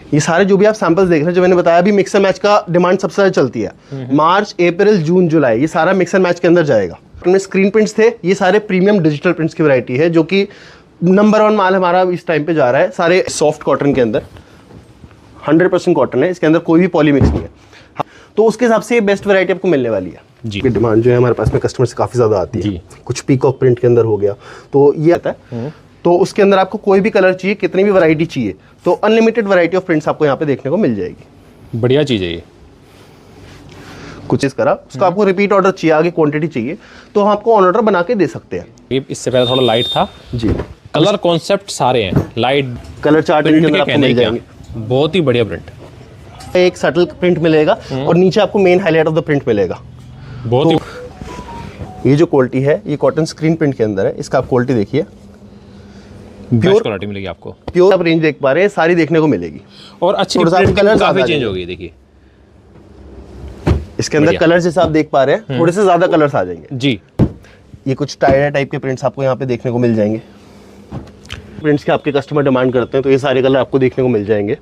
ये सारे जो भी आप सैंपल्स देख रहे हैं, जो मैंने बताया, अभी मिक्स एंड मैच का डिमांड सबसे ज़्यादा चलती है। मार्च, अप्रैल, जून, जुलाई, ये सारा मिक्स एंड मैच के अंदर जाएगा। उनमें स्क्रीन प्रिंट्स थे, ये सारे प्रीमियम डिजिटल प्रिंट्स की वैरायटी है, जो कि नंबर 1 माल हमारा इस टाइम पे जा रहा है। सारे सॉफ्ट कॉटन के अंदर 100% कॉटन है, इसके अंदर कोई भी पॉली मिक्स नहीं है। तो उसके हिसाब से ये बेस्ट वैरायटी आपको मिलने वाली है जी। डिमांड जो है हमारे पास में कस्टमर से काफ़ी ज़्यादा आती है। कुछ पीकॉक प्रिंट के अंदर हो गया, तो ये आता है। तो उसके अंदर आपको कोई भी कलर चाहिए, कितनी भी वैरायटी चाहिए, तो अनलिमिटेड वैरायटी ऑफ प्रिंट्स आपको यहाँ पे देखने को मिल जाएगी। बढ़िया चीज़ है ये। कुछ इस करा उसको आपको रिपीट ऑर्डर चाहिए, आगे क्वांटिटी चाहिए, तो हम आपको ऑन ऑर्डर बना के दे सकते हैं। ये इससे पहले थोड़ा लाइट था जी। कलर कॉन्सेप्ट सारे हैं लाइट, कलर चार्ट के अंदर आपको मिल जाएंगे। बहुत ही बढ़िया प्रिंट, एक सटल प्रिंट मिलेगा और नीचे आपको main highlight of the print मिलेगा। बहुत ही ये जो क्वालिटी है, ये कॉटन स्क्रीन प्रिंट के अंदर है। इसका आप क्वालिटी देखिए, बेस्ट क्वालिटी मिलेगी आपको। प्योर आप रेंज देख पा रहे हैं, सारी देखने को मिलेगी। और अच्छी कलर काफी चेंज हो गई, देखिए इसके अंदर कलर जैसे आप देख पा रहे हैं, थोड़े से ज्यादा कलर्स आ जाएंगे जी। ये कुछ टायर टाइप के प्रिंट्स आपको यहाँ पे देखने को मिल जाएंगे। प्रिंट्स के आपके कस्टमर डिमांड करते हैं, तो ये सारे कलर आपको देखने को मिल जाएंगे।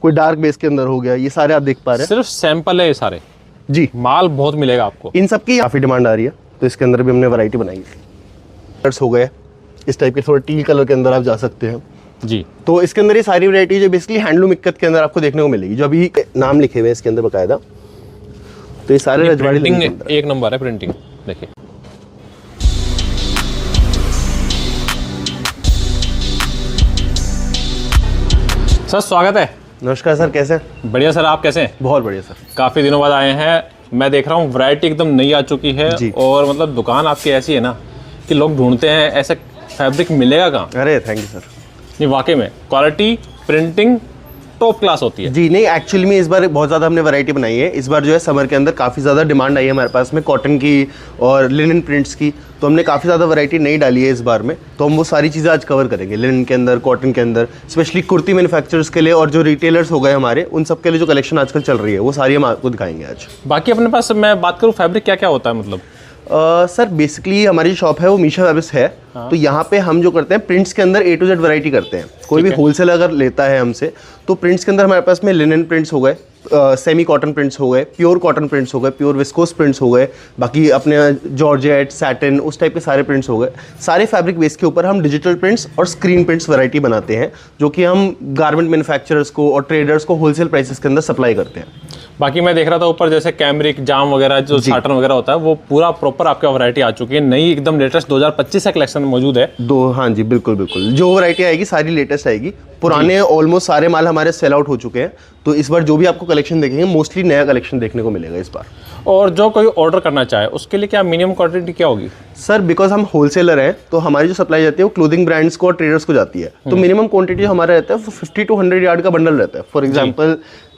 कोई डार्क बेस के अंदर हो गया, ये सारे आप देख पा रहे हैं। सिर्फ सैंपल है ये सारे जी, माल बहुत मिलेगा आपको। इन सब की काफी डिमांड आ रही है, तो इसके अंदर भी हमने वैरायटी बनाई है। कलर्स हो गए इस टाइप के, थोड़े टील कलर के अंदर आप जा सकते हैं जी। तो इसके अंदर ये सारी वैरायटी जो बेसिकली हैंडलूम इक्कत के अंदर आपको देखने को मिलेगी, जो अभी नाम लिखे हुए हैं इसके अंदर बकायदा। तो ये सारे रजवाड़ी प्रिंटिंग एक नंबर है, प्रिंटिंग देखिए। सर स्वागत है। नमस्कार सर, कैसे हैं? बढ़िया सर, आप कैसे हैं? बहुत बढ़िया सर। काफ़ी दिनों बाद आए हैं। मैं देख रहा हूँ वैरायटी एकदम नई आ चुकी है, और मतलब दुकान आपकी ऐसी है ना कि लोग ढूंढते हैं ऐसा फैब्रिक मिलेगा कहाँ। अरे थैंक यू सर। नहीं वाकई में क्वालिटी प्रिंटिंग टॉप क्लास होती है जी। नहीं, एक्चुअली में इस बार बहुत ज़्यादा हमने वैरायटी बनाई है। इस बार जो है समर के अंदर काफ़ी ज़्यादा डिमांड आई है हमारे पास में कॉटन की और लिनन प्रिंट्स की, तो हमने काफ़ी ज़्यादा वैरायटी नई डाली है इस बार में। तो हम वो सारी चीज़ें आज कवर करेंगे, लिनन के अंदर, कॉटन के अंदर, स्पेशली कुर्ती मैन्युफैक्चरर्स के लिए और जो रिटेलर्स हो गए हमारे, उन सब के लिए जो कलेक्शन आजकल चल रही है, वो सारी हम आपको दिखाएंगे आज। बाकी अपने पास मैं बात करूँ फैब्रिक क्या क्या होता है मतलब? सर बेसिकली हमारी जो शॉप है वो मीशा फैब्रिक्स है। तो यहाँ पे हम जो करते हैं प्रिंट्स के अंदर A to Z वैरायटी करते हैं। कोई भी होलसेल अगर लेता है हमसे, तो प्रिंट्स के अंदर हमारे पास में लिनन प्रिंट्स हो गए, सेमी कॉटन प्रिंट्स हो गए, प्योर कॉटन प्रिंट्स हो गए, प्योर विस्कोस प्रिंट्स हो गए, बाकी अपने जॉर्जेट, सैटिन, उस टाइप के सारे प्रिंट्स हो गए। सारे फैब्रिक बेस के ऊपर हम डिजिटल प्रिंट्स और स्क्रीन प्रिंट्स वैरायटी बनाते हैं, जो कि हम गारमेंट मैन्युफैक्चरर्स को और ट्रेडर्स को होलसेल प्राइसेस के अंदर सप्लाई करते हैं। बाकी मैं देख रहा था ऊपर जैसे कैमरिक जाम वगैरह जो साटन वगैरह होता है, वो पूरा प्रॉपर आपका वैरायटी आ चुकी है, नई एकदम लेटेस्ट 2025 का कलेक्शन मौजूद है। हाँ जी, बिल्कुल बिल्कुल। जो वैरायटी आएगी सारी लेटेस्ट आएगी। पुराने ऑलमोस्ट सारे माल हमारे सेल आउट हो चुके हैं, तो इस बार जो भी आपको कलेक्शन देखेंगे मोस्टली नया कलेक्शन देखने को मिलेगा इस बार। और जो कोई ऑर्डर करना चाहे उसके लिए क्या मिनिमम क्वांटिटी क्या होगी? सर बिकॉज हम होलसेलर हैं, तो हमारी जो सप्लाई जाती है वो क्लोथिंग ब्रांड्स को और ट्रेडर्स को जाती है। तो मिनिमम क्वांटिटी हमारा रहता है 50 to 100 यार्ड का बंडल रहता है। फॉर एग्जाम्पल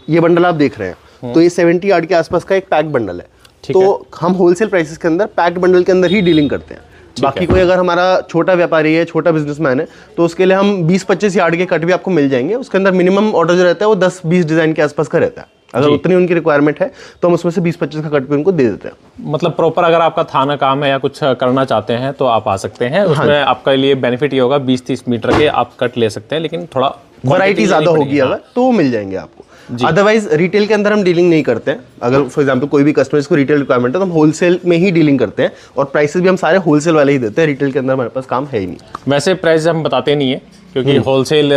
ये बंडल आप देख रहे हैं, तो ये 70 यार्ड के आसपास का एक पैक बंडल है। तो हम होलसेल प्राइसेस के अंदर पैक्ड बंडल के अंदर ही डीलिंग करते हैं। बाकी कोई अगर हमारा छोटा व्यापारी है, छोटा बिजनेसमैन है, तो उसके लिए हम 20-25 यार्ड के कट भी आपको मिल जाएंगे। उसके अंदर मिनिमम ऑर्डर जो रहता है वो 10-20 डिजाइन के आसपास का रहता है। अगर उतनी उनकी रिक्वायरमेंट है तो हम उसमें से 20-25 का कट भी उनको दे देते हैं। मतलब प्रॉपर अगर आपका थाना काम है या कुछ करना चाहते हैं तो आप आ सकते हैं। उसमें आपके लिए बेनिफिट ये होगा 20-30 मीटर के आप कट ले सकते हैं, लेकिन थोड़ा वैरायटी ज्यादा होगी अगर, तो वो मिल जाएंगे आपको। अदरवाइज रिटेल के अंदर हम डीलिंग नहीं करते हैं। अगर फॉर एग्जांपल कोई भी कस्टमर्स को रिटेल रिक्वायरमेंट है तो हम होलसेल में ही डीलिंग करते हैं, और प्राइसेस भी हम सारे होलसेल वाले ही देते हैं। रिटेल के अंदर हमारे पास काम है ही नहीं। वैसे प्राइस हम बताते नहीं है, क्योंकि होलसेल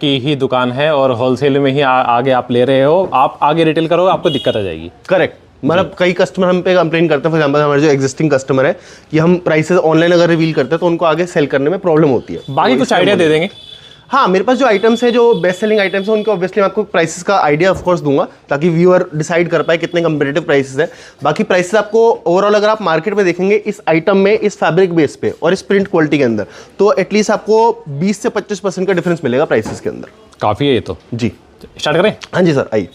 की ही दुकान है और होलसेल में ही आगे आप ले रहे हो। आप आगे रिटेल करोगे आपको दिक्कत आ जाएगी। करेक्ट। मतलब कई कस्टमर हम पे कंप्लेन करते हैं, फॉर एग्जांपल हमारे जो एग्जिस्टिंग कस्टमर है, कि हम प्राइसेस ऑनलाइन अगर रिवील करते हैं तो उनको आगे सेल करने में प्रॉब्लम होती है। बाकी कुछ आइडिया दे देंगे। हाँ, मेरे पास जो आइटम्स है, जो बेस्ट सेलिंग आइटम्स है, उनके ऑब्वियसली मैं आपको प्राइसेस का आइडिया ऑफ कोर्स दूंगा, ताकि व्यूअर डिसाइड कर पाए कितने कंपेटिटिव प्राइसेस है। बाकी प्राइसेस आपको ओवरऑल अगर आप मार्केट में देखेंगे इस आइटम में, इस फैब्रिक बेस पे और इस प्रिंट क्वालिटी के अंदर, तो एटलीस्ट आपको 20 से 25% का डिफरेंस मिलेगा प्राइसेस के अंदर। काफ़ी है ये तो। जी, स्टार्ट करें? हाँ जी सर, आइए।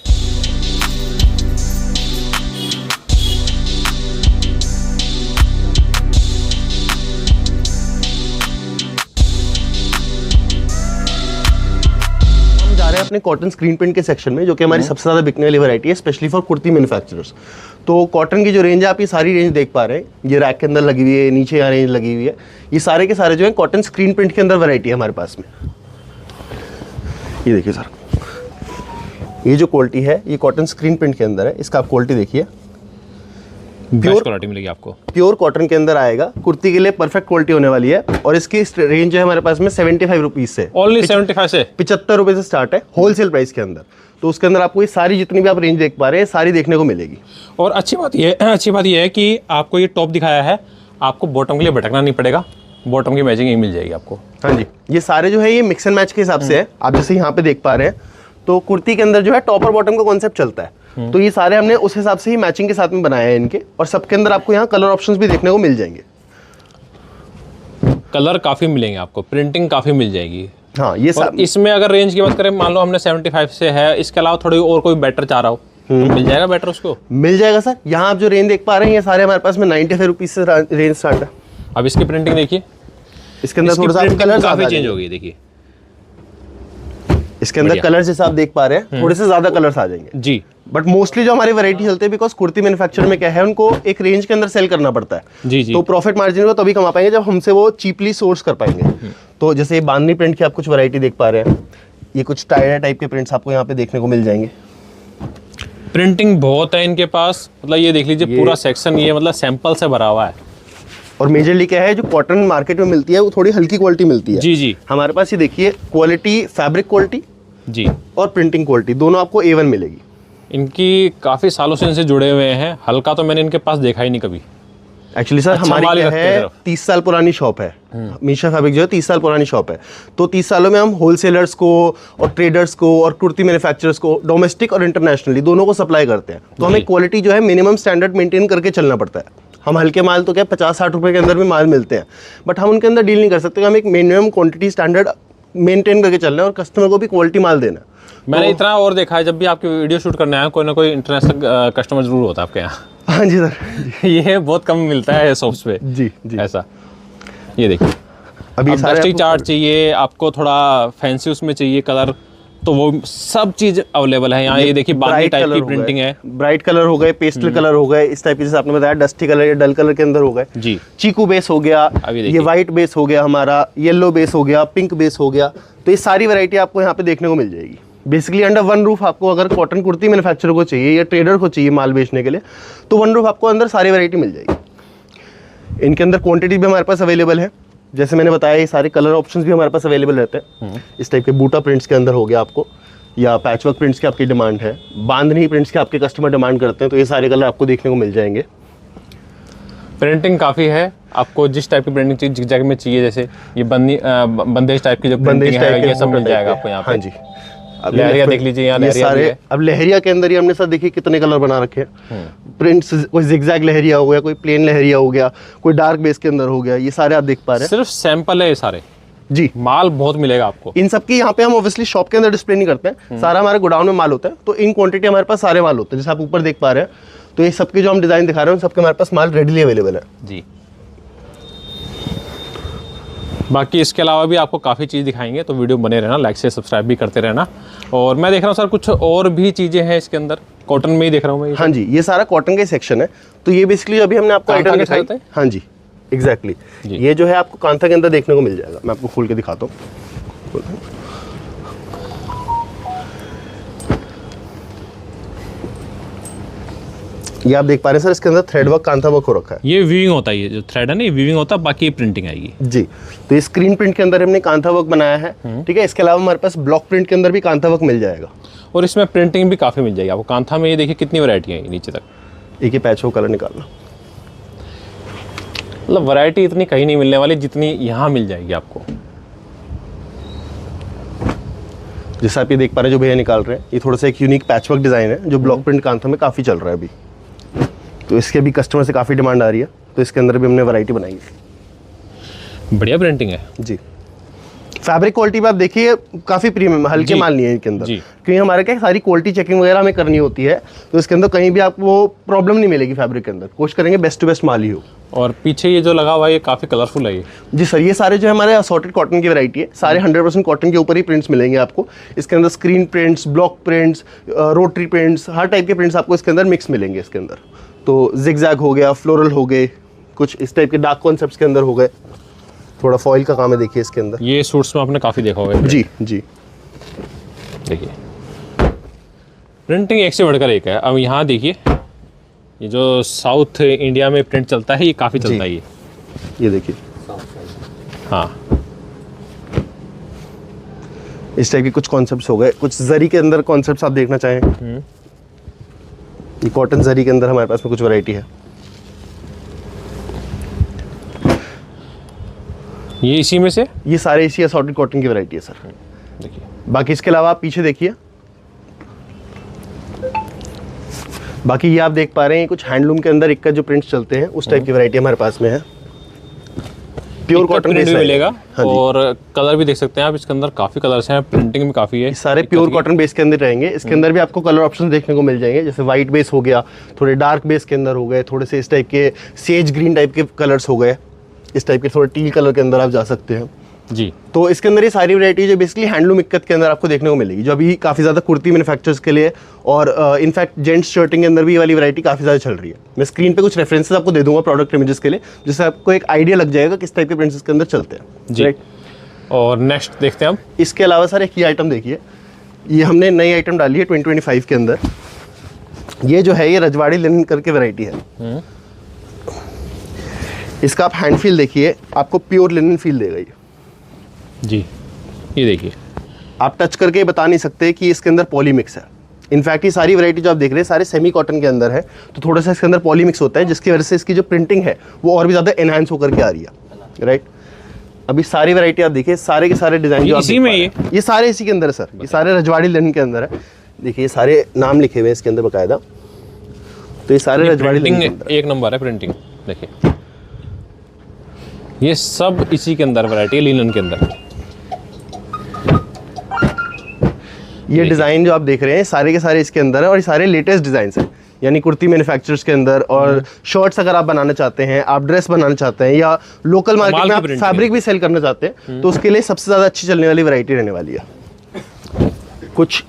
अपने कॉटन स्क्रीन प्रिंट के सेक्शन में, जो कि हमारी सबसे ज़्यादा बिकने वाली वैरायटी है, स्पेशली फॉर कुर्ती मैन्युफैक्चरर्स। तो कॉटन की जो रेंज है, आप ये सारी रेंज देख पा रहे हैं, ये रैक के अंदर लगी हुई है, नीचे यहाँ रेंज लगी हुई है। ये सारे के सारे जो है कॉटन स्क्रीन प्रिंट के अंदर वैरायटी है हमारे पास में। ये देखिए सर, ये जो क्वालिटी है ये कॉटन स्क्रीन प्रिंट के अंदर है, इसका आप क्वालिटी देखिए, बेस्ट क्वालिटी मिलेगी आपको, प्योर कॉटन के अंदर आएगा। कुर्ती के लिए परफेक्ट क्वालिटी होने वाली है। और इसकी रेंज है हमारे पास में 75 रुपीज से, ओनली 75 से 75 रुपए से स्टार्ट है होलसेल प्राइस के अंदर। तो उसके अंदर आपको ये सारी जितनी भी आप रेंज देख पा रहे हैं सारी देखने को मिलेगी। और अच्छी बात ये है कि आपको ये टॉप दिखाया है, आपको बॉटम के लिए भटकना नहीं पड़ेगा, बॉटम की मैचिंग ही मिल जाएगी आपको। हाँ जी, ये सारे जो है ये मिक्स एंड मैच के हिसाब से है। आप जैसे यहाँ पे देख पा रहे हैं तो कुर्ती के अंदर जो है टॉप और बॉटम का कॉन्सेप्ट चलता है, तो ये सारे हमने उस हिसाब से ही मैचिंग के साथ में बनाए हैं इनके। और सबके अंदर आपको यहाँ कलर ऑप्शंस भी देखने को मिल जाएंगे, कलर काफ़ी मिलेंगे आपको, प्रिंटिंग काफ़ी मिल जाएगी। हाँ ये और इसमें अगर रेंज की बात करें, मान लो हमने 75 से है, इसके अलावा थोड़ी और कोई बेटर चाह रहा हो तो मिल जाएगा बेटर उसको? मिल जाएगा सर। यहाँ आप जो रेंज देख पा रहे हैं ये सारे हमारे पास में 95 रुपीज से रेंज स्टार्ट है। अब इसकी प्रिंटिंग देखिए, इसके अंदर थोड़ा सा कलर काफी चेंज हो गई, देखिए इसके अंदर कलर जैसे आप देख पा रहे हैं थोड़े से ज्यादा कलर्स आ जाएंगे जी। बट मोस्टली जो हमारी वैरायटी चलते हैं, बिकॉज कुर्ती मैन्युफैक्चर में क्या है उनको एक रेंज के अंदर सेल करना पड़ता है जी जी। तो प्रॉफिट मार्जिन को तभी कमा पाएंगे जब हमसे वो चीपली सोर्स कर पाएंगे। तो जैसे ये बांधनी प्रिंट की आप कुछ वैरायटी देख पा रहे हैं, ये कुछ टायर टाइप के प्रिंट्स आपको यहाँ पे देखने को मिल जाएंगे। प्रिंटिंग बहुत है इनके पास, मतलब ये देख लीजिए पूरा सेक्शन ये मतलब सैंपल से भरा हुआ है। और मेजरली क्या है, जो कॉटन मार्केट में मिलती है वो थोड़ी हल्की क्वालिटी मिलती है। जी जी। हमारे पास ये देखिए क्वालिटी, फैब्रिक क्वालिटी जी और प्रिंटिंग क्वालिटी दोनों आपको A1 मिलेगी। इनकी काफ़ी सालों से इनसे जुड़े हुए हैं, हल्का तो मैंने इनके पास देखा ही नहीं कभी। एक्चुअली सर हमारी क्या है 30 साल पुरानी शॉप है, मीशा फैब्रिक जो है 30 साल पुरानी शॉप है। तो 30 सालों में हम होलसेलर्स को और ट्रेडर्स को और कुर्ती मैन्युफैक्चरर्स को डोमेस्टिक और इंटरनेशनली दोनों को सप्लाई करते हैं। तो हमें क्वालिटी जो है मिनिमम स्टैंडर्ड मेंटेन करके चलना पड़ता है। हम हल्के माल तो क्या 50-60 रुपए के अंदर भी माल मिलते हैं, बट हम उनके अंदर डील नहीं कर सकते। हम एक मिनिमम क्वांटिटी स्टैंडर्ड मेंटेन करके चलना है और कस्टमर को भी क्वालिटी माल देना। मैंने इतना और देखा है, जब भी आपकी वीडियो शूट करने आया कोई ना कोई इंटरनेशनल कस्टमर जरूर होता है आपके यहाँ। हाँ जी सर। ये बहुत कम मिलता है शॉप्स पे जी जी। ऐसा। ये देखिए अभी डस्टी चार्ट चाहिए आपको, थोड़ा फैंसी उसमें चाहिए कलर, तो वो सब चीज अवेलेबल है यहाँ। ये देखिए बांधनी टाइप की प्रिंटिंग है, ब्राइट कलर हो गए, पेस्टल कलर हो गए, इस टाइप की जैसे आपने बताया डस्टी कलर या डल कलर के अंदर हो गए जी। चीकू बेस हो गया, ये व्हाइट बेस हो गया, हमारा येलो बेस हो गया, पिंक बेस हो गया। तो ये सारी वैरायटी आपको यहाँ पे देखने को मिल जाएगी। बेसिकली अंडर वन रूफ आपको अगर कॉटन कुर्ती मैन्युफैक्चरर को चाहिए या ट्रेडर को चाहिए माल बेचने के लिए, तो वन रूफ आपको अंदर सारी वैरायटी मिल जाएगी। इनके अंदर क्वांटिटी भी हमारे पास अवेलेबल है, जैसे मैंने बताया ये सारे कलर ऑप्शंस भी हमारे पास अवेलेबल रहते हैं। इस टाइप के बूटा प्रिंट्स के अंदर हो गया आपको, या पैचवर्क प्रिंट्स की आपकी डिमांड है, बांधनी प्रिंट्स के आपके कस्टमर डिमांड करते हैं, तो ये सारे कलर आपको देखने को मिल जाएंगे। प्रिंटिंग काफ़ी है, आपको जिस टाइप की प्रिंटिंग चाहिए, जिस जगह में चाहिए, जैसे ये बंदेज टाइप की जो प्रिंटिंग है ये सब मिल जाएगा आपको यहाँ पे। हाँ जी। अब लहरिया देख लीजिए, यहाँ लहरिया सारे है। अब लहरिया के अंदर ही हमने सर देखिए कितने कलर बना रखे हैं। प्रिंट्स, कोई जिगजैग लहरिया हो गया, कोई प्लेन लहरिया हो गया, कोई डार्क बेस के अंदर हो गया, ये सारे आप देख पा रहे हैं। सिर्फ सैंपल है ये सारे जी, माल बहुत मिलेगा आपको। इन सब की यहाँ पे हम ऑब्वियसली शॉप के अंदर डिस्प्ले नहीं करते हैं, सारा हमारे गोडाउन में माल होता है। तो इन क्वांटिटी हमारे पास सारे माल होते हैं, जैसे आप ऊपर देख पा रहे हैं। तो ये सबके जो हम डिजाइन दिखा रहे हैं सबके हमारे पास माल रेडीली अवेलेबल है जी। बाकी इसके अलावा भी आपको काफ़ी चीज़ दिखाएंगे, तो वीडियो बने रहना, लाइक से सब्सक्राइब भी करते रहना। और मैं देख रहा हूँ सर कुछ और भी चीज़ें हैं इसके अंदर, कॉटन में ही देख रहा हूँ मैं। हाँ जी, ये सारा कॉटन का सेक्शन है। तो ये बेसिकली अभी हमने आपको आइटम दिखाई, हाँ जी एग्जैक्टली ये जो है आपको कांथा के अंदर देखने को मिल जाएगा। मैं आपको खोल के दिखाता हूँ। ये आप देख पा रहे हैं सर, इसके अंदर थ्रेड वर्क, कांथा वर्क हो रखा है। ये वीविंग होता है, ये जो थ्रेड है ना ये वीविंग होता है, बाकी ये प्रिंटिंग आएगी जी। तो ये स्क्रीन प्रिंट के अंदर हमने कांथा वर्क बनाया है, ठीक है। इसके अलावा हमारे पास ब्लॉक प्रिंट के अंदर भी कांथा वर्क मिल जाएगा, और इसमें प्रिंटिंग भी काफ़ी मिल जाएगी आपको। कांथा में ये देखिए कितनी वैरायटी है नीचे तक। एक ही पैच हो कलर निकालना, मतलब वैरायटी इतनी कहीं नहीं मिलने वाली जितनी यहाँ मिल जाएगी आपको। जैसा आप ये देख पा रहे हैं जो भैया निकाल रहे हैं, ये थोड़ा सा एक यूनिक पैचवर्क डिजाइन है जो ब्लॉक प्रिंट कांथा में काफ़ी चल रहा है अभी। तो इसके भी कस्टमर से काफ़ी डिमांड आ रही है, तो इसके अंदर भी हमने वैरायटी बनाई है। बढ़िया प्रिंटिंग है जी। फैब्रिक क्वालिटी भी आप देखिए काफ़ी प्रीमियम, हल्के माल नहीं है इनके अंदर, क्योंकि हमारे क्या सारी क्वालिटी चेकिंग वगैरह हमें करनी होती है। तो इसके अंदर कहीं भी आपको प्रॉब्लम नहीं मिलेगी फैब्रिक के अंदर, कोशिश करेंगे बेस्ट टू बेस्ट माल ही हो। और पीछे ये जो लगा हुआ है ये काफ़ी कलरफुल है ये। जी सर, ये सारे जो है हमारे असॉर्टेड कॉटन की वैरायटी है, सारे 100% कॉटन के ऊपर ही प्रिंट्स मिलेंगे आपको। इसके अंदर screen prints, block prints, rotary prints, हर टाइप के प्रिंट्स आपको इसके अंदर मिक्स मिलेंगे इसके अंदर। तो जिगजैग हो गया, फ्लोरल हो गए, कुछ इस टाइप के डार्क कॉन्सेप्ट्स के अंदर हो गए, थोड़ा फॉइल का काम है देखिए इसके अंदर। ये सूट्स में आपने काफ़ी देखा होगा। जी जी, देखिए प्रिंटिंग एक से बढ़कर एक है। अब यहाँ देखिए, ये जो साउथ इंडिया में प्रिंट चलता है ये काफ़ी चलता है ये देखिए। हाँ, इस टाइप के कुछ कॉन्सेप्ट्स हो गए। कुछ जरी के अंदर कॉन्सेप्ट्स आप देखना चाहें, ये कॉटन जरी के अंदर हमारे पास में कुछ वैरायटी है। ये इसी में से, ये सारे इसी असॉर्टेड कॉटन की वैरायटी है सर। देखिए बाकी इसके अलावा आप पीछे देखिए, बाकी ये आप देख पा रहे हैं कुछ हैंडलूम के अंदर इक्का जो प्रिंट्स चलते हैं उस टाइप की वैरायटी हमारे पास में है। प्योर कॉटन प्रिंट भी मिलेगा। हाँ और कलर भी देख सकते हैं आप, इसके अंदर काफ़ी कलर्स हैं, प्रिंटिंग भी काफ़ी है। सारे प्योर कॉटन बेस के अंदर रहेंगे। इसके अंदर भी आपको कलर ऑप्शन देखने को मिल जाएंगे, जैसे वाइट बेस हो गया, थोड़े डार्क बेस के अंदर हो गए, थोड़े से इस टाइप के सेज ग्रीन टाइप के कलर्स हो गए, इस टाइप के थोड़े टील कलर के अंदर आप जा सकते हैं जी। तो इसके अंदर ये सारी वैरायटी जो बेसिकली हैंडलूम इक्कत के अंदर आपको देखने को मिलेगी, जो अभी काफ़ी ज़्यादा कुर्ती मैन्युफैक्चरर्स के लिए और इनफैक्ट जेंट्स शर्टिंग के अंदर भी ये वाली वैरायटी काफ़ी ज़्यादा चल रही है। मैं स्क्रीन पे कुछ रेफरेंसेस आपको दे दूंगा प्रोडक्ट इमेजेस के लिए, जिससे आपको एक आइडिया लग जाएगा किस टाइप के प्रिंट्स के अंदर चलते हैं जी। और नेक्स्ट देखते हैं हम। इसके अलावा सर एक ये आइटम देखिए, ये हमने नई आइटम डाली है 2025 के अंदर। ये जो है ये रजवाड़ी लिनन करके वैरायटी है। इसका आप हैंड फील देखिए, आपको प्योर लिनन फील देगा ये जी। ये देखिए, आप टच करके बता नहीं सकते कि इसके अंदर पॉलीमिक्स है। इनफैक्ट ये सारी वैरायटी जो आप देख रहे हैं सारे सेमी कॉटन के अंदर है, तो थोड़ा सा इसके अंदर पॉलीमिक्स होता है, जिसकी वजह से इसकी जो प्रिंटिंग है वो और भी ज़्यादा एनहांस होकर के आ रही है। राइट, अभी सारी वैरायटी आप देखिए, सारे के सारे डिजाइन जो इसी में ये सारे इसी के अंदर है सर। ये सारे रजवाड़ी लिनन के अंदर है। देखिए ये सारे नाम लिखे हुए हैं इसके अंदर बाकायदा, तो ये सारे रजवाड़ी लिनन के अंदर एक नंबर है प्रिंटिंग। देखिए ये सब इसी के अंदर वैरायटी है, लिनन के अंदर। ये डिज़ाइन जो आप देख रहे हैं सारे के सारे इसके अंदर है, और ये सारे लेटेस्ट डिज़ाइन हैं, यानी कुर्ती मैन्युफैक्चरर्स के अंदर। और शर्ट्स अगर आप बनाना चाहते हैं, आप ड्रेस बनाना चाहते हैं, या लोकल मार्केट में आप फैब्रिक भी सेल करना चाहते हैं, तो उसके लिए सबसे ज़्यादा अच्छी चलने वाली वैरायटी रहने वाली है। कुछ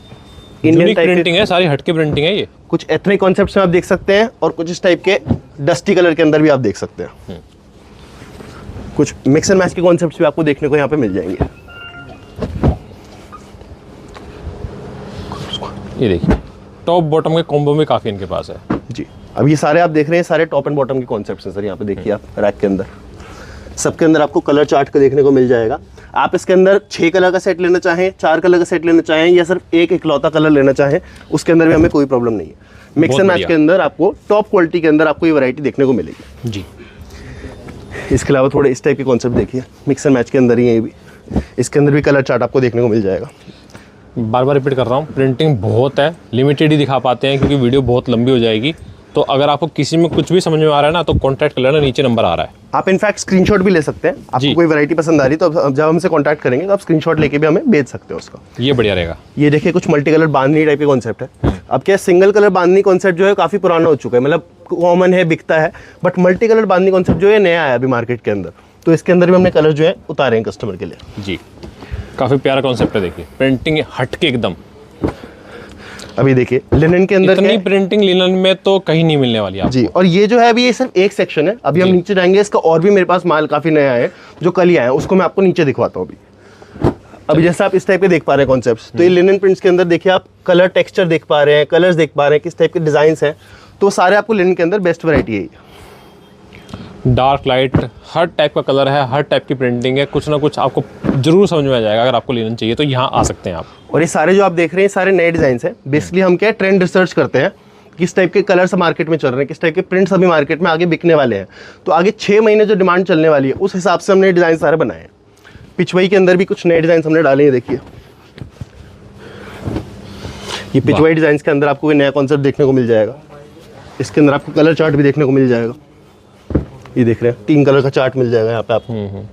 इंडियन टाइप प्रिंटिंग है, सारी हटके प्रिंटिंग है ये। कुछ एथनिक कॉन्सेप्ट्स में आप देख सकते हैं, और कुछ इस टाइप के डस्टी कलर के अंदर भी आप देख सकते हैं। कुछ मिक्स एंड मैच के कॉन्सेप्ट्स भी आपको देखने को यहाँ पे मिल जाएंगे। ये देखिए, टॉप बॉटम के कॉम्बो में काफ़ी इनके पास है जी। अब ये सारे आप देख रहे हैं सारे टॉप एंड बॉटम के कॉन्सेप्ट्स हैं सर। यहाँ पे देखिए आप रैक के अंदर सबके अंदर आपको कलर चार्ट का देखने को मिल जाएगा। आप इसके अंदर 6 कलर का सेट लेना चाहें, 4 कलर का सेट लेना चाहें, या सिर्फ एक इकलौता कलर लेना चाहें, उसके अंदर भी हमें कोई प्रॉब्लम नहीं है। मिक्स एंड मैच के अंदर आपको टॉप क्वालिटी के अंदर आपको ये वैरायटी देखने को मिलेगी जी। इसके अलावा थोड़े इस टाइप के कॉन्सेप्ट देखिए, मिक्स एंड मैच के अंदर ही है ये भी। इसके अंदर भी कलर चार्ट आपको देखने को मिल जाएगा। बार बार रिपीट कर रहा हूँ, प्रिंटिंग बहुत है, लिमिटेड ही दिखा पाते हैं क्योंकि वीडियो बहुत लंबी हो जाएगी। तो अगर आपको किसी में कुछ भी समझ में आ रहा है ना, तो कॉन्टैक्ट कर लेना, नीचे नंबर आ रहा है। आप इनफैक्ट स्क्रीनशॉट भी ले सकते हैं। आपको कोई वैरायटी पसंद आ रही है तो जब हमसे कॉन्टैक्ट करेंगे तो आप स्क्रीनशॉट लेके भी हमें भेज सकते हो उसका। ये बढ़िया रहेगा। ये देखिए कुछ मल्टी कलर बांधनी टाइप के कॉन्सेप्ट है। अब क्या सिंगल कलर बांधनी कॉन्सेप्ट जो है काफ़ी पुराना हो चुका है, मतलब कॉमन है, बिकता है, but multi colour bandhani concept जो है नया आया अभी मार्केट के अंदर। तो इसके अंदर भी हमने कलर जो है उतारे हैं कस्टमर के लिए जी। काफ़ी प्यारा कॉन्सेप्ट है, देखिए प्रिंटिंग हटके एकदम। अभी देखिए लिनन के अंदर इतनी प्रिंटिंग लिनन में तो कहीं नहीं मिलने वाली आपको। जी। और ये जो है अभी ये सिर्फ एक सेक्शन है, अभी हम नीचे जाएंगे, इसका और भी मेरे पास माल काफ़ी नया है जो कल ही आया है, उसको मैं आपको नीचे दिखवाता हूँ अभी जैसे आप इस टाइप के देख पा रहे हैं कॉन्सेप्ट्स, तो ये लिनन प्रिंट्स के अंदर देखिए आप कलर टेक्सचर देख पा रहे हैं, कलर्स देख पा रहे हैं, किस टाइप के डिजाइन हैं, तो सारे आपको लिनन के अंदर बेस्ट वैरायटी है। डार्क लाइट हर टाइप का कलर है, हर टाइप की प्रिंटिंग है, कुछ ना कुछ आपको जरूर समझ में आ जाएगा। अगर आपको लिनन चाहिए तो यहाँ आ सकते हैं आप। और ये सारे जो आप देख रहे हैं सारे नए डिजाइन हैं। बेसिकली हम क्या ट्रेंड रिसर्च करते हैं, किस टाइप के कलर्स मार्केट में चल रहे हैं, किस टाइप के प्रिंट्स अभी मार्केट में आगे बिकने वाले हैं, तो आगे 6 महीने जो डिमांड चलने वाली है उस हिसाब से हमने डिजाइन सारे बनाए हैं। पिछवाई के अंदर भी कुछ नए डिजाइन हमने डाले हैं। देखिए ये पिछवाई डिजाइन के अंदर आपको कोई नया कॉन्सेप्ट देखने को मिल जाएगा। इसके अंदर आपको कलर चार्ट भी देखने को मिल जाएगा। ये देख रहे हैं 3 कलर का चार्ट मिल जाएगा यहाँ पे आपको।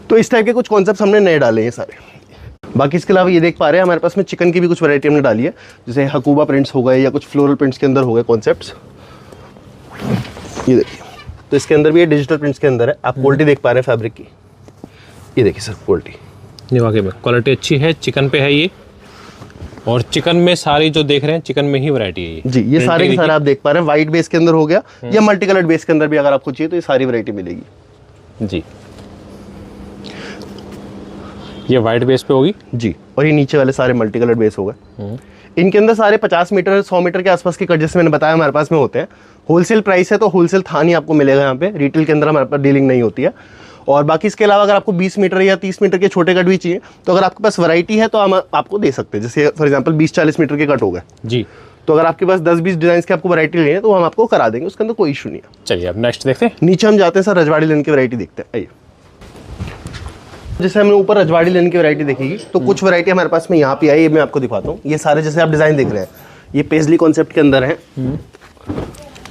तो इस टाइप के कुछ कॉन्सेप्ट्स हमने नए डाले हैं सारे। बाकी इसके अलावा ये देख पा रहे हैं हमारे पास में चिकन की भी कुछ वैरायटी हमने डाली है, जैसे हकूबा प्रिंट्स हो गए या कुछ फ्लोरल प्रिंट्स के अंदर हो गए कॉन्सेप्ट्स। ये देखिए, तो इसके अंदर भी ये डिजिटल प्रिंट्स के अंदर है। आप क्वालिटी देख पा रहे हैं फैब्रिक की, ये देखिए सर क्वालिटी। ये वाकई में क्वालिटी अच्छी है, चिकन पे है ये। और चिकन में सारी जो देख रहे हैं चिकन में ही वैरायटी है ये। जी। ये सारे के सारे आप देख पा रहे हैं वाइट बेस के अंदर हो गया या मल्टी कलर्ड बेस के अंदर भी अगर आपको चाहिए तो ये सारी वैरायटी मिलेगी जी। ये वाइट बेस पे होगी जी। और ये नीचे वाले सारे मल्टी कलर्ड बेस हो गए। इनके अंदर सारे 50 मीटर 100 मीटर के आसपास के कट जैसे मैंने बताया हमारे पास में होते हैं। होलसेल प्राइस है तो होलसेल थान ही आपको मिलेगा यहाँ पे, रिटेल के अंदर हमारे पास डीलिंग नहीं होती है। और बाकी इसके अलावा अगर आपको 20 मीटर या 30 मीटर के छोटे कट भी चाहिए तो अगर आपके पास वैरायटी है तो हम आपको दे सकते हैं। जैसे फॉर एग्जांपल 20-40 मीटर के कट हो गए जी, तो अगर आपके पास 10-20 डिजाइन की आपको वैरायटी लेनी है तो हम आपको करा देंगे, उसके अंदर कोई इशू नहीं है। चलिए अब नेक्स्ट देखते हैं। नीचे हम जाते हैं सर, रजवाड़ी लेन की वैरायटी देखते हैं। आइए, जैसे हमने ऊपर रजवाड़ी लेन की वैरायटी देखी तो कुछ वैरायटी हमारे पास में यहाँ पे आई है, मैं आपको दिखाता हूँ। ये सारे जैसे आप डिजाइन देख रहे हैं ये पेजली कॉन्सेप्ट के अंदर है,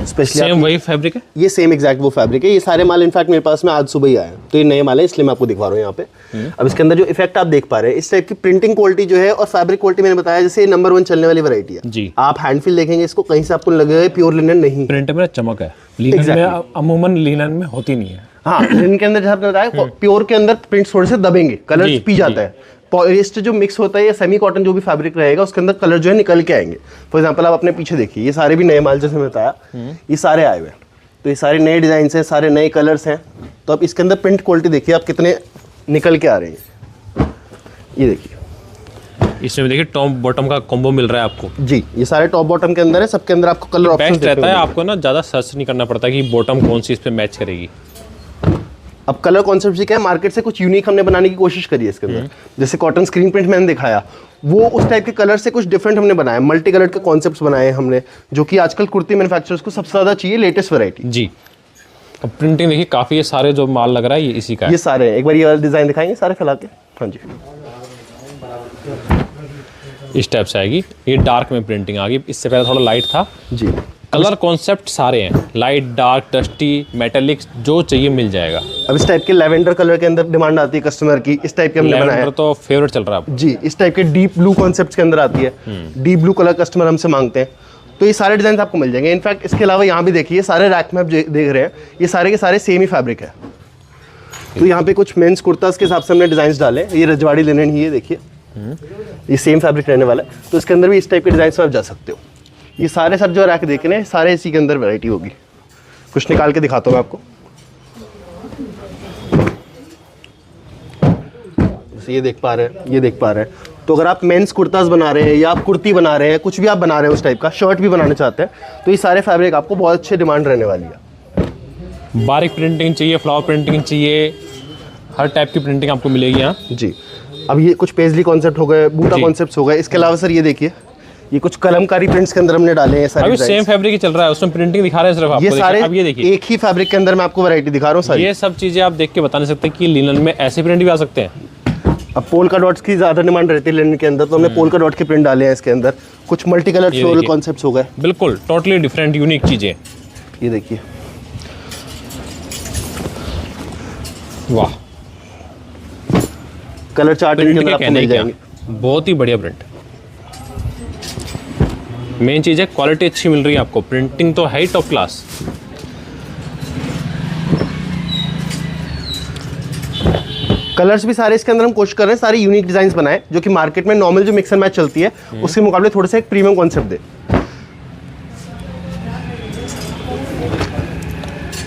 स्पेशली सेम वही फैब्रिक है, ये सेम एग्जैक्ट वो फैब्रिक है। ये सारे माल इनफैक्ट मेरे पास में आज सुबह ही आए हैं, तो ये नए माल है इसलिए मैं आपको दिखा रहा हूँ यहाँ पे। अब इसके अंदर जो इफेक्ट आप देख पा रहे हैं, इस टाइप की प्रिंटिंग क्वालिटी जो है और फैब्रिक क्वालिटी मैंने बताया जैसे नंबर 1 चलने वाली वैरायटी है जी। आप हैंडफील देखेंगे इसको, कहीं से आपको लगेगा प्योर लिनन नहीं, प्रिंट में चमक है। लिनन में अमूमन लिनन में होती नहीं है। हाँ, इनके अंदर जैसे आपने बताया प्योर के अंदर प्रिंट्स थोड़े से दबेंगे, कलर पी जाता है। पॉलिएस्टर जो मिक्स होता है या सेमी कॉटन जो भी फैब्रिक रहेगा उसके अंदर कलर जो है निकल के आएंगे। फॉर एग्जांपल आप अपने पीछे देखिए, ये सारे भी नए माल जैसे मैं बताया, ये सारे आए हुए हैं, तो ये सारे नए डिजाइन हैं, सारे नए कलर्स हैं। तो आप इसके अंदर प्रिंट क्वालिटी देखिए आप कितने निकल के आ रहे हैं। ये देखिए, इसमें देखिए टॉप बॉटम का कॉम्बो मिल रहा है आपको जी। ये सारे टॉप बॉटम के अंदर है, सबके अंदर आपको कलर ऑप्शन बेस्ट रहता है। आपको ना ज़्यादा सर्च नहीं करना पड़ता कि बॉटम कौन सी इस पे मैच करेगी। अब कलर कॉन्सेप्ट से क्या है, मार्केट से कुछ यूनिक हमने बनाने की कोशिश करी है इसके अंदर। जैसे कॉटन स्क्रीन प्रिंट मैंने दिखाया, वो उस टाइप के कलर से कुछ डिफरेंट हमने बनाया, मल्टी कलर के कॉन्सेप्ट्स बनाए हमने, जो कि आजकल कुर्ती मैन्युफैक्चरर्स को सबसे ज़्यादा चाहिए, लेटेस्ट वैरायटी जी। अब प्रिंटिंग देखिए काफ़ी है, सारे जो माल लग रहा है ये इसी का है। ये सारे एक बार ये वाला डिज़ाइन दिखाएंगे सारे फैला के। हाँ जी, इस टाइप से आएगी। ये डार्क में प्रिंटिंग आ गई, इससे पहले थोड़ा लाइट था जी। कलर कॉन्सेप्ट सारे हैं, लाइट डार्क डस्टी मेटेलिक जो चाहिए मिल जाएगा। अब इस टाइप के लेवेंडर कलर के अंदर डिमांड आती है कस्टमर की, इस टाइप के हमने बनाया है। तो फेवरेट चल रहा है जी। इस टाइप के डीप ब्लू कॉन्सेप्ट्स के अंदर आती है, डीप ब्लू कलर कस्टमर हमसे मांगते हैं, तो ये सारे डिजाइन आपको मिल जाएंगे। इनफैक्ट इसके अलावा यहाँ भी देखिए सारे रैक में आप देख रहे हैं, ये सारे के सारे सेम ही फैब्रिक है। तो यहाँ पे कुछ मेंस कुर्तास के हिसाब से हमने डिजाइन डाले, ये रजवाड़ी लिनन ही है, देखिए ये सेम फैब्रिक रहने वाला है। तो इसके अंदर भी इस टाइप के डिजाइन में आप जा सकते हो। ये सारे सर जो रैक देख रहे हैं सारे इसी के अंदर वैरायटी होगी। कुछ निकाल के दिखाता हूँ मैं आपको। जैसे ये देख पा रहे हैं, ये देख पा रहे हैं। तो अगर आप मेंस कुर्तास बना रहे हैं या आप कुर्ती बना रहे हैं, कुछ भी आप बना रहे हैं उस टाइप का, शर्ट भी बनाना चाहते हैं, तो ये सारे फैब्रिक आपको बहुत अच्छे डिमांड रहने वाली है। बारीक प्रिंटिंग चाहिए, फ्लावर प्रिंटिंग चाहिए, हर टाइप की प्रिंटिंग आपको मिलेगी यहाँ जी। अब ये कुछ पेजली कॉन्सेप्ट हो गए, बूटा कॉन्सेप्ट्स हो गए। इसके अलावा सर ये देखिए, ये कुछ कलमकारी प्रिंट्स के अंदर हमने डाले हैं सारे। अभी सेम फैब्रिक ही चल रहा है, उसमें प्रिंटिंग दिखा रहे हैं सिर्फ आपको। ये सारे अब ये देखिए एक ही फैब्रिक के अंदर मैं आपको वैरायटी दिखा रहा हूँ सारी। ये सब चीजें आप देख के बता नहीं सकते कि लिनन में ऐसे प्रिंट भी आ सकते हैं। अब पोल्का डॉट्स की ज्यादा डिमांड रहती है लिनन के अंदर, तो हमने पोल्का डॉट के प्रिंट डाले हैं इसके अंदर। कुछ मल्टी कलर फ्लोरल कॉन्सेप्ट्स हो गए, बिल्कुल टोटली डिफरेंट यूनिक चीजें। ये देखिए, वाह, कलर चार्ट इनके अंदर आपको मिल जाएंगे। बहुत ही बढ़िया प्रिंट। मेन चीज है क्वालिटी अच्छी मिल रही है आपको, प्रिंटिंग तो है ही टॉप क्लास। कलर्स भी सारे इसके अंदर हम कोशिश कर रहे हैं सारे यूनिक डिजाइन्स बनाए, जो कि मार्केट में नॉर्मल जो मिक्स एंड मैच चलती है उसके मुकाबले थोड़े से एक प्रीमियम कॉन्सेप्ट दे।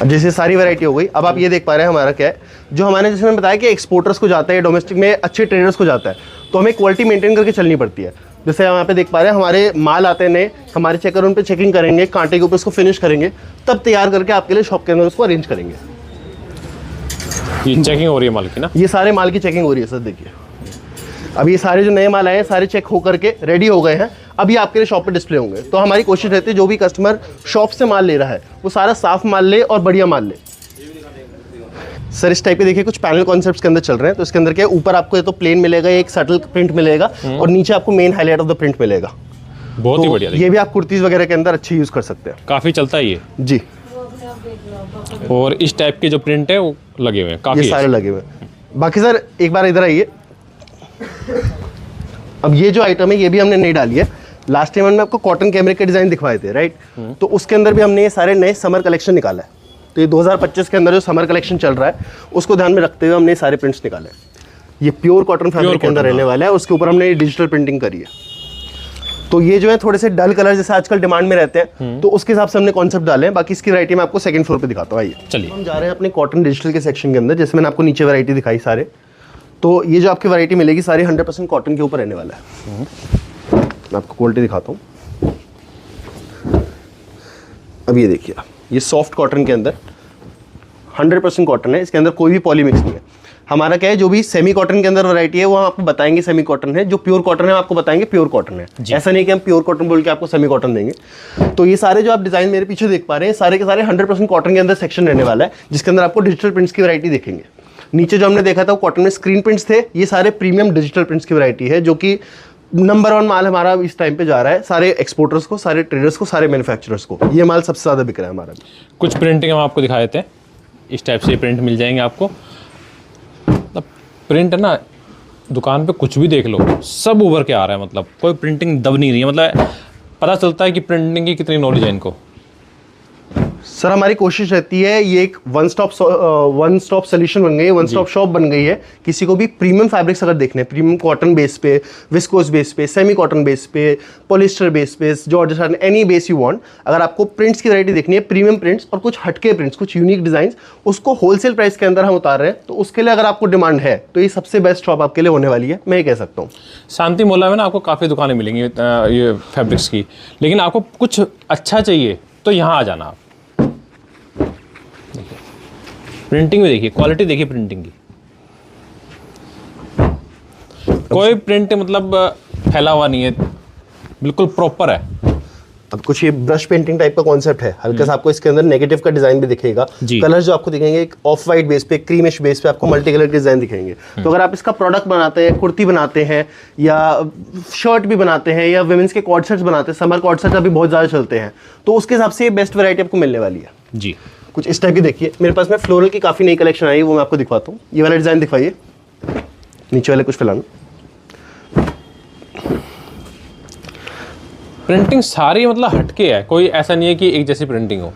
अब जैसे सारी वैरायटी हो गई, अब आप ये देख पा रहे हैं हमारा क्या है, जो हमारे जैसे मैंने बताया कि एक्सपोर्टर्स को जाता है, डोमेस्टिक में अच्छे ट्रेडर्स को जाता है, तो हमें क्वालिटी मेंटेन करके चलनी पड़ती है। जैसे हम यहाँ पे देख पा रहे हैं हमारे माल आते हैं नए, हमारे चेकर उन पे चेकिंग करेंगे, कांटे के ऊपर उसको फिनिश करेंगे, तब तैयार करके आपके लिए शॉप के अंदर उसको अरेंज करेंगे। ये चेकिंग हो रही है माल की ना, ये सारे माल की चेकिंग हो रही है सर। देखिए अब ये सारे जो नए माल आए हैं सारे चेक हो करके रेडी हो गए हैं, अभी आपके लिए शॉप पे डिस्प्ले होंगे। तो हमारी कोशिश रहती है जो भी कस्टमर शॉप से माल ले रहा है वो सारा साफ माल ले और बढ़िया माल ले। सर इस टाइप के देखिए कुछ पैनल कॉन्सेप्ट्स के अंदर चल रहे हैं, तो इसके अंदर क्या है, ऊपर आपको ये तो प्लेन मिलेगा, एक सटल प्रिंट मिलेगा और नीचे आपको main highlight of the print मिलेगा। बहुत ही बढ़िया। ये भी आप कुर्तीज वगैरह के अंदर अच्छी यूज कर सकते हैं, काफी चलता है ये जी। और इस टाइप के जो प्रिंट है वो लगे हुए हैं काफी, ये सारे लगे हुए हैं। बाकी सर एक बार इधर आइए, अब ये जो आइटम है ये भी हमने नहीं डाली है। लास्ट टाइम हमने आपको कॉटन कैमरे के डिजाइन दिखवाए थे, राइट? तो उसके अंदर भी हमने ये सारे नए समर कलेक्शन निकाला है। तो ये 2025 के अंदर जो समर कलेक्शन चल रहा है उसको ध्यान में रखते हुए हमने सारे प्रिंट्स निकाले। ये प्योर कॉटन फैब्रिक के अंदर रहने वाला है, उसके ऊपर हमने डिजिटल प्रिंटिंग करी है। तो ये जो है थोड़े से डल कलर जैसे आजकल डिमांड में रहते हैं, तो उसके हिसाब से हमने कॉन्सेप्ट डाले हैं। बाकी इसकी वैरायटी मैं आपको सेकंड फ्लोर पे दिखाता हूँ। आइए चलिए हम जा रहे हैं अपने कॉटन डिजिटल के सेक्शन के अंदर, जैसे मैंने आपको नीचे वैरायटी दिखाई सारे। तो ये जो आपकी वैरायटी मिलेगी सारी 100% कॉटन के ऊपर रहने वाला है। मैं आपको क्वालिटी दिखाता हूँ। अब ये देखिए, ये सॉफ्ट कॉटन के अंदर 100% कॉटन है, इसके अंदर कोई भी पॉली मिक्स नहीं है। हमारा क्या है, जो भी सेमी कॉटन के अंदर वैरायटी है वो हम आपको बताएंगे सेमी कॉटन है, जो प्योर कॉटन है आपको बताएंगे प्योर कॉटन है। ऐसा नहीं कि हम प्योर कॉटन बोल के आपको सेमी कॉटन देंगे। तो ये सारे जो आप डिजाइन मेरे पीछे देख पा रहे हैं, सारे के सारे 100% कॉटन के अंदर सेक्शन रहने वाला है, जिसके अंदर आपको डिजिटल प्रिंट्स की वैरायटी देखेंगे। नीचे जो हमने देखा था वो कॉटन में स्क्रीन प्रिंट्स थे, ये सारे प्रीमियम डिजिटल प्रिंट्स की वैरायटी है, जो कि नंबर 1 माल हमारा इस टाइम पे जा रहा है, सारे एक्सपोर्टर्स को, सारे ट्रेडर्स को, सारे मैन्युफैक्चरर्स को ये माल सबसे ज़्यादा बिक रहा है हमारा। कुछ प्रिंटिंग हम आपको दिखाए थे, इस टाइप से प्रिंट मिल जाएंगे आपको। मतलब प्रिंट ना, दुकान पे कुछ भी देख लो, सब उभर के आ रहा है, मतलब कोई प्रिंटिंग दब नहीं रही है। मतलब पता चलता है कि प्रिंटिंग की कितनी नॉलेज है इनको। सर हमारी कोशिश रहती है, ये एक वन स्टॉप सोल्यूशन बन गई है, वन स्टॉप शॉप बन गई है। किसी को भी प्रीमियम फैब्रिक्स अगर देखने, प्रीमियम कॉटन बेस पे, विस्कोस बेस पे, सेमी कॉटन बेस पे, पॉलिस्टर बेस पे, georgette, any base you want, अगर आपको प्रिंट्स की वैरायटी देखनी है, प्रीमियम प्रिंट्स और कुछ हटके प्रिंट्स, कुछ यूनिक डिजाइन, उसको होलसेल प्राइस के अंदर हम उतार रहे हैं। तो उसके लिए अगर आपको डिमांड है तो ये सबसे बेस्ट शॉप आपके लिए होने वाली है, मैं ये कह सकता हूँ। शांति मोहल्ला में ना आपको काफ़ी दुकानें मिलेंगी ये फैब्रिक्स की, लेकिन आपको कुछ अच्छा चाहिए तो यहाँ आ जाना आप। प्रिंटिंग में देखिए, क्वालिटी देखिए प्रिंटिंग की, कोई प्रिंट मतलब फैला हुआ नहीं है, बिल्कुल प्रॉपर है। अब कुछ ये ब्रश पेंटिंग टाइप का कॉन्सेप्ट है, हल्का सा आपको इसके अंदर नेगेटिव का डिजाइन भी दिखेगा। कलर जो आपको दिखेंगे एक ऑफ वाइट बेस पे, क्रीमिश बेस पे आपको मल्टी कलर डिजाइन दिखेंगे। तो अगर आप इसका प्रोडक्ट बनाते हैं, कुर्ती बनाते हैं या शर्ट भी बनाते हैं या वुमेन्स के कॉर्ड सेट्स बनाते हैं, समर कॉर्ड सेट्स अभी बहुत ज़्यादा चलते हैं, तो उसके हिसाब से ये बेस्ट वैरायटी आपको मिलने वाली है जी। कुछ इस टाइप की देखिए, मेरे पास में फ्लोरल की काफ़ी नई कलेक्शन आई है, वो मैं आपको दिखवाता हूँ। ये वाला डिज़ाइन दिखवाइए, नीचे वाले कुछ फिलहाल। प्रिंटिंग सारी मतलब हटके है, कोई ऐसा नहीं है कि एक जैसी प्रिंटिंग हो।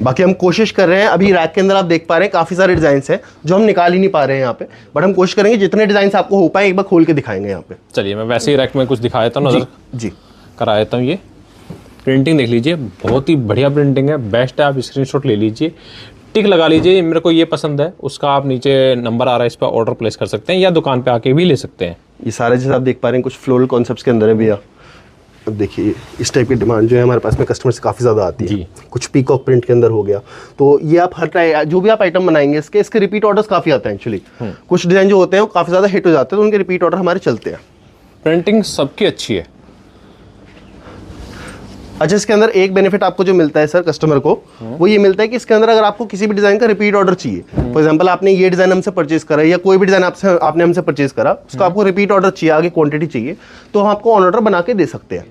बाकी हम कोशिश कर रहे हैं, अभी रैक के अंदर आप देख पा रहे हैं काफ़ी सारे डिज़ाइंस हैं जो हम निकाल ही नहीं पा रहे हैं यहाँ पे, बट हम कोशिश करेंगे जितने डिज़ाइंस आपको हो पाए एक बार खोल के दिखाएंगे यहाँ पे। चलिए मैं वैसे ही रैक में कुछ दिखा देता हूँ, नजर जी करा देता हूँ। ये प्रिंटिंग देख लीजिए, बहुत ही बढ़िया प्रिंटिंग है, बेस्ट है। आप स्क्रीनशॉट ले लीजिए, टिक लगा लीजिए, मेरे को ये पसंद है, उसका आप नीचे नंबर आ रहा है, इस पर ऑर्डर प्लेस कर सकते हैं या दुकान पे आके भी ले सकते हैं। ये सारे जैसे आप देख पा रहे हैं कुछ फ्लोरल कॉन्सेप्ट्स के अंदर है भैया। अब देखिए इस टाइप की डिमांड जो है हमारे पास में कस्टमर से काफ़ी ज़्यादा आती है। कुछ पीकॉक प्रिंट के अंदर हो गया, तो ये आप हर जो भी आप आइटम बनाएंगे इसके रिपीट ऑर्डर्स काफ़ी आते हैं एक्चुअली। कुछ डिज़ाइन जो होते हैं वो काफ़ी ज़्यादा हिट हो जाते हैं, तो उनके रिपीट ऑर्डर हमारे चलते हैं। प्रिंटिंग सबकी अच्छी है। अच्छा, इसके अंदर एक बेनिफिट आपको जो मिलता है सर कस्टमर को, वो ये मिलता है कि इसके अंदर अगर आपको किसी भी डिज़ाइन का रिपीट ऑर्डर चाहिए, फॉर एग्जांपल आपने ये डिज़ाइन हमसे परचेज करा या कोई भी डिज़ाइन आपने हमसे परचेज करा, उसका आपको रिपीट ऑर्डर चाहिए, आगे क्वांटिटी चाहिए, तो हम आपको ऑन ऑर्डर बना के दे सकते हैं।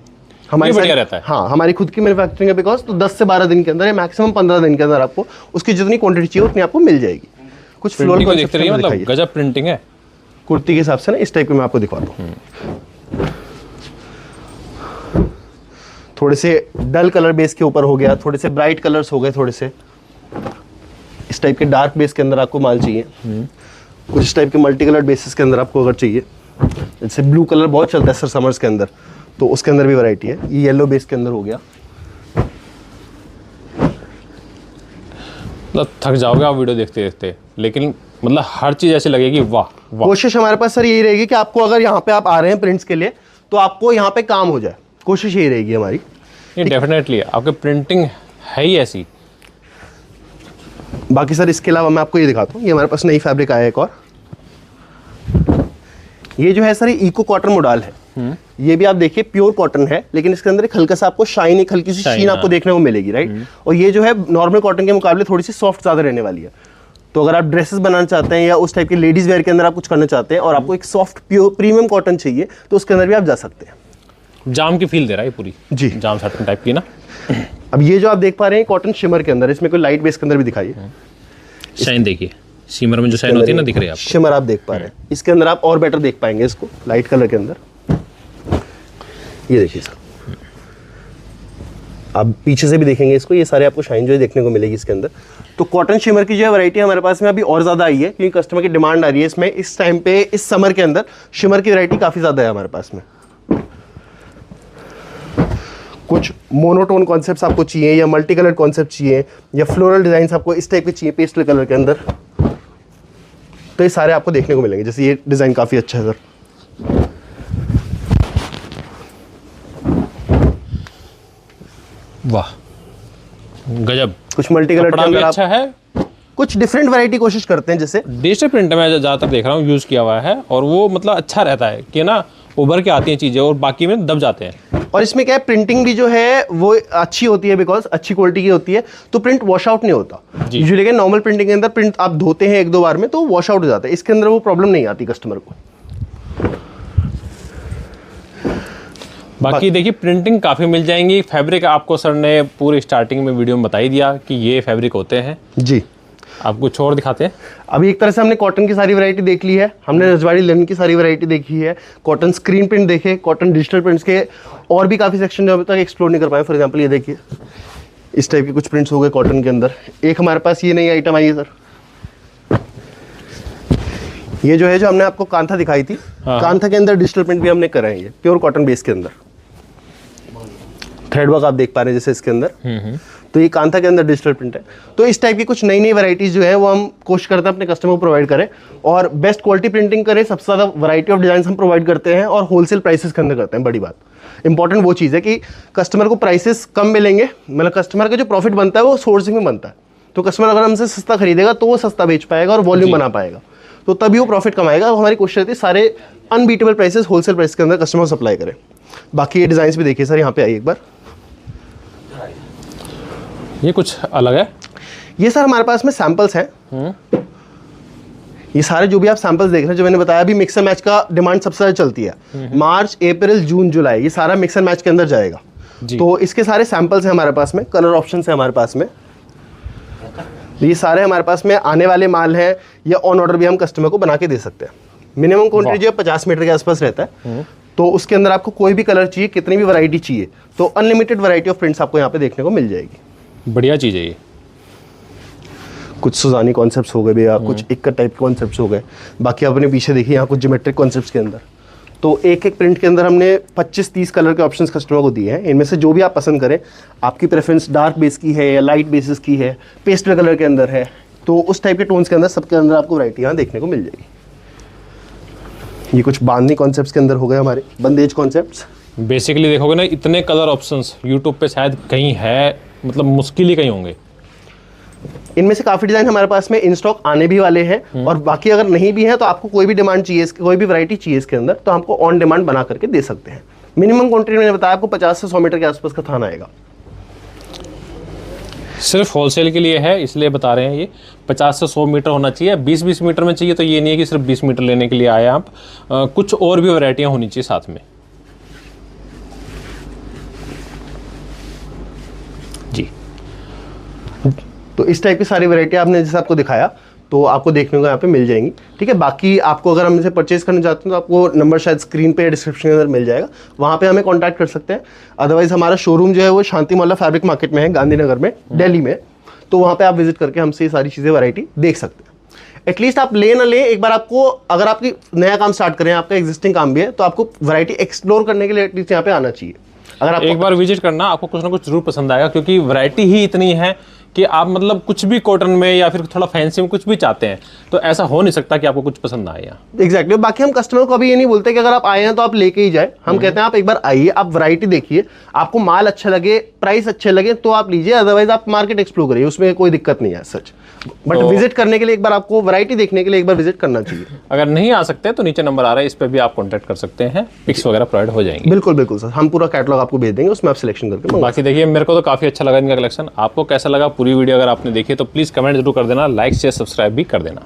हमारी बढ़िया रहता है। हाँ, हमारी खुद की मैन्युफैक्चरिंग है बिकॉज, तो 10 से 12 दिन के अंदर या मैक्सिमम 15 दिन के अंदर आपको उसकी जितनी क्वांटिटी चाहिए उतनी आपको मिल जाएगी। कुछ फ्लोरल कॉन्सेप्ट देखते रहिए, मतलब गजब प्रिंटिंग है कुर्ती के हिसाब से ना, इस टाइप के मैं आपको दिखाता हूँ। थोड़े से डल कलर बेस के ऊपर हो गया, थोड़े से ब्राइट कलर्स हो गए, थोड़े से इस टाइप के डार्क बेस के अंदर आपको माल चाहिए, कुछ इस टाइप के मल्टी कलर बेसिस के अंदर आपको अगर चाहिए, जैसे ब्लू कलर बहुत चलता है सर समर्स के अंदर, तो उसके अंदर भी वैरायटी है। ये येलो बेस के अंदर हो गया। मतलब थक जाओगे आप वीडियो देखते देखते, लेकिन मतलब हर चीज़ ऐसी लगेगी वाह वाह। कोशिश हमारे पास सर यही रहेगी कि आपको अगर यहाँ पे आप आ रहे हैं प्रिंट्स के लिए तो आपको यहाँ पे काम हो जाए, कोशिश यही रहेगी हमारी। ये डेफिनेटली आपकी प्रिंटिंग है ही ऐसी। बाकी सर इसके अलावा मैं आपको ये दिखाता हूँ, ये हमारे पास नई फैब्रिक आया है एक और, ये जो है सर ये इको कॉटन मॉडल है। ये भी आप देखिए प्योर कॉटन है, लेकिन इसके अंदर एक हल्का सा आपको शाइन, एक हल्की सी शीन आपको देखने को मिलेगी, राइट। और ये जो है नॉर्मल कॉटन के मुकाबले थोड़ी सी सॉफ्ट ज़्यादा रहने वाली है। तो अगर आप ड्रेसेस बनाना चाहते हैं या उस टाइप के लेडीज वेयर के अंदर आप कुछ करना चाहते हैं और आपको एक सॉफ्ट प्योर प्रीमियम कॉटन चाहिए, तो उसके अंदर भी आप जा सकते हैं। जाम की फील दे रहा है ये पूरी जी, जाम साटन टाइप की ना। अब ये जो आप देख पा रहे हैं कॉटन शिमर के अंदर, इसमें कोई लाइट बेस के अंदर भी दिखाइए, शाइन देखिए, शिमर में जो शाइन होती है ना दिख रही है आपको, शिमर आप देख पा रहे हैं। इसके अंदर आप और बेटर देख पाएंगे इसको लाइट कलर के अंदर। ये देखिए सर, आप पीछे से भी देखेंगे इसको, ये सारे आपको शाइन जो है देखने को मिलेगी इसके अंदर। तो कॉटन शिमर की जो है वैरायटी हमारे पास में अभी और ज़्यादा आई है, क्योंकि कस्टमर की डिमांड आ रही है इसमें। इस टाइम पे इस समर के अंदर शिमर की वैरायटी काफ़ी ज़्यादा है हमारे पास में। कुछ मोनोटोन कॉन्सेप्ट्स आपको चाहिए या मल्टी कलर कॉन्सेप्ट चाहिए या फ्लोरल डिजाइन आपको इस टाइप के चाहिए पेस्टल कलर के अंदर, तो ये सारे आपको देखने को मिलेंगे। जैसे ये डिज़ाइन काफ़ी अच्छा है सर, वाह गजब, कुछ मल्टी कलर के कपड़ा भी अंदर अच्छा है। कुछ डिफरेंट वैरायटी कोशिश करते हैं, जैसे डिजिटल प्रिंट मैं ज़्यादातर देख रहा हूँ यूज़ किया हुआ है, और वो मतलब अच्छा रहता है कि ना उभर के आती हैं चीज़ें और बाकी में दब जाते हैं। और इसमें क्या है, प्रिंटिंग भी जो है वो अच्छी होती है, बिकॉज अच्छी क्वालिटी की होती है, तो प्रिंट वॉश आउट नहीं होता। यूजुअली क्या नॉर्मल प्रिंटिंग के अंदर प्रिंट आप धोते हैं 1-2 बार में तो वॉश आउट हो जाता है, इसके अंदर वो प्रॉब्लम नहीं आती कस्टमर को। बाकी देखिए प्रिंटिंग काफ़ी मिल जाएंगी। फैब्रिक आपको सर ने पूरी स्टार्टिंग में वीडियो में बता ही दिया कि ये फैब्रिक होते हैं जी। आप कुछ और दिखाते हैं। अभी एक तरह से हमने कॉटन की सारी वैरायटी देख ली है, हमने रजवाड़ी लिनन की सारी वैरायटी देखी है, कॉटन स्क्रीन प्रिंट देखे, कॉटन डिजिटल प्रिंट्स के और भी काफ़ी सेक्शन जो अभी तक एक्सप्लोर नहीं कर पाए। फॉर एग्जांपल ये देखिए, इस टाइप के कुछ प्रिंट्स हो गए कॉटन के अंदर। एक हमारे पास ये नई आइटम आई है सर, ये जो है, जो हमने आपको कांथा दिखाई थी, कांथा के अंदर डिजिटल प्रिंट भी हमने करा है, ये प्योर कॉटन बेस के अंदर थ्रेड वर्क आप देख पा रहे हैं जैसे इसके अंदर। तो ये कांथा के अंदर डिजिटल प्रिंट है। तो इस टाइप की कुछ नई नई वैरायटीज जो है वो हम कोशिश करते हैं अपने कस्टमर को प्रोवाइड करें और बेस्ट क्वालिटी प्रिंटिंग करें। सबसे ज़्यादा वैरायटी ऑफ डिजाइन हम प्रोवाइड करते हैं और होलसेल प्राइसेस के अंदर करते हैं। बड़ी बात इंपॉर्टेंट वो चीज़ है कि कस्टमर को प्राइसेस कम मिलेंगे, मतलब कस्टमर का जो प्रॉफिट बनता है वो सोर्सिंग में बनता है। तो कस्टमर अगर हमसे सस्ता खरीदेगा तो वो सस्ता बेच पाएगा और वॉल्यूम बना पाएगा, तो तभी वो प्रॉफिट कमाएगा। हमारी कोशिश रहती है सारे अनबीटेबल प्राइसेस होलसेल प्राइस के अंदर कस्टमर को सप्लाई करें। बाकी ये डिज़ाइन भी देखिए सर, यहाँ पे आइए एक बार। ये कुछ अलग है। ये सर हमारे पास में सैंपल्स हैं। ये सारे जो भी आप सैंपल्स देख रहे हैं, जो मैंने बताया, अभी मिक्स एंड मैच का डिमांड सबसे ज़्यादा चलती है। मार्च, अप्रैल, जून, जुलाई, ये सारा मिक्स एंड मैच के अंदर जाएगा। तो इसके सारे सैंपल्स हैं हमारे पास में, कलर ऑप्शन है हमारे पास में। ये सारे हमारे पास में आने वाले माल हैं या ऑन ऑर्डर भी हम कस्टमर को बना के दे सकते हैं। मिनिमम क्वांटिटी जो है 50 मीटर के आसपास रहता है। तो उसके अंदर आपको कोई भी कलर चाहिए, कितनी भी वैरायटी चाहिए, तो अनलिमिटेड वैरायटी ऑफ प्रिंट्स आपको यहाँ पे देखने को मिल जाएगी। बढ़िया चीज़ है ये। कुछ सुजानी कॉन्सेप्ट्स हो गए भैया, कुछ इक्कत टाइप के कॉन्सेप्ट्स हो गए। बाकी अपने पीछे देखिए यहाँ कुछ ज्योमेट्रिक कॉन्सेप्ट्स के अंदर, तो एक एक प्रिंट के अंदर हमने 25-30 कलर के ऑप्शंस कस्टमर को दिए हैं। इनमें से जो भी आप पसंद करें, आपकी प्रेफरेंस डार्क बेस की है या लाइट बेसिस की है, पेस्टल कलर के अंदर है, तो उस टाइप के टोन्स के अंदर सबके अंदर आपको वैरायटी यहाँ देखने को मिल जाएगी। ये कुछ बांधनी कॉन्सेप्ट्स के अंदर हो गए हमारे, बंदेज कॉन्सेप्ट्स। बेसिकली देखोगे ना, इतने कलर ऑप्शंस यूट्यूब पे शायद कहीं है, मतलब मुश्किल ही कहीं होंगे। इनमें से काफ़ी डिज़ाइन हमारे पास में इन स्टॉक आने भी वाले हैं, और बाकी अगर नहीं भी है तो आपको कोई भी डिमांड चाहिए, कोई भी वैरायटी चाहिए इसके अंदर, तो हमको ऑन डिमांड बना करके दे सकते हैं। मिनिमम क्वांटिटी मैंने बताया आपको 50 से 100 मीटर के आसपास का थान आएगा। सिर्फ होलसेल के लिए है इसलिए बता रहे हैं। ये 50 से 100 मीटर होना चाहिए। 20-20 मीटर में चाहिए तो ये नहीं है कि सिर्फ 20 मीटर लेने के लिए आए आप। कुछ और भी वैरायटियाँ होनी चाहिए साथ में जी। तो इस टाइप की सारी वैरायटी आपने जैसे आपको दिखाया, तो आपको देखने को यहाँ पे मिल जाएंगी। ठीक है, बाकी आपको अगर हम इसे परचेज करना चाहते हैं तो आपको नंबर शायद स्क्रीन पे या डिस्क्रिप्शन के अंदर मिल जाएगा, वहाँ पे हमें कांटेक्ट कर सकते हैं। अदरवाइज हमारा शोरूम जो है वो शांति मोहल्ला फैब्रिक मार्केट में है, गांधीनगर में, दिल्ली में। तो वहाँ पे आप विजिट करके हमसे ये सारी चीज़ें वैरायटी देख सकते हैं। एटलीस्ट आप ले ना ले, एक बार आपको, अगर आपकी नया काम स्टार्ट करें, आपका एग्जिस्टिंग काम भी है, तो आपको वैरायटी एक्सप्लोर करने के लिए एटलीस्ट यहाँ पे आना चाहिए। अगर आप एक बार विजिट करना, आपको कुछ ना कुछ जरूर पसंद आएगा, क्योंकि वैरायटी ही इतनी है कि आप मतलब कुछ भी कॉटन में या फिर थोड़ा फैंसी में कुछ भी चाहते हैं, तो ऐसा हो नहीं सकता कि आपको कुछ पसंद ना आए यहाँ। एग्जैक्टली। बाकी हम कस्टमर को अभी ये नहीं बोलते कि अगर आप आए हैं तो आप लेके ही जाए। हम कहते हैं आप एक बार आइए, आप वैरायटी देखिए, आपको माल अच्छा लगे, प्राइस अच्छे लगे तो आप लीजिए, अदरवाइज आप मार्केट एक्सप्लोर करिए, उसमें कोई दिक्कत नहीं है सच। बट विजिट करने के लिए एक बार आपको वैरायटी देखने के लिए एक बार विजिट करना चाहिए। अगर नहीं आ सकते तो नीचे नंबर आ रहा है, इस पर भी आप कॉन्टैक्ट कर सकते हैं, पिक्स वगैरह प्रोवाइड हो जाएंगे। बिल्कुल बिल्कुल सर, हम पूरा कैटलॉग आपको भेज देंगे, उसमें आप सिलेक्शन करके। बाकी देखिए, मेरे को तो काफ़ी अच्छा लगा इनका कलेक्शन। आपको कैसा लगा पूरी वीडियो अगर आपने देखी तो प्लीज़ कमेंट जरूर कर देना, लाइक शेयर सब्सक्राइब भी कर देना।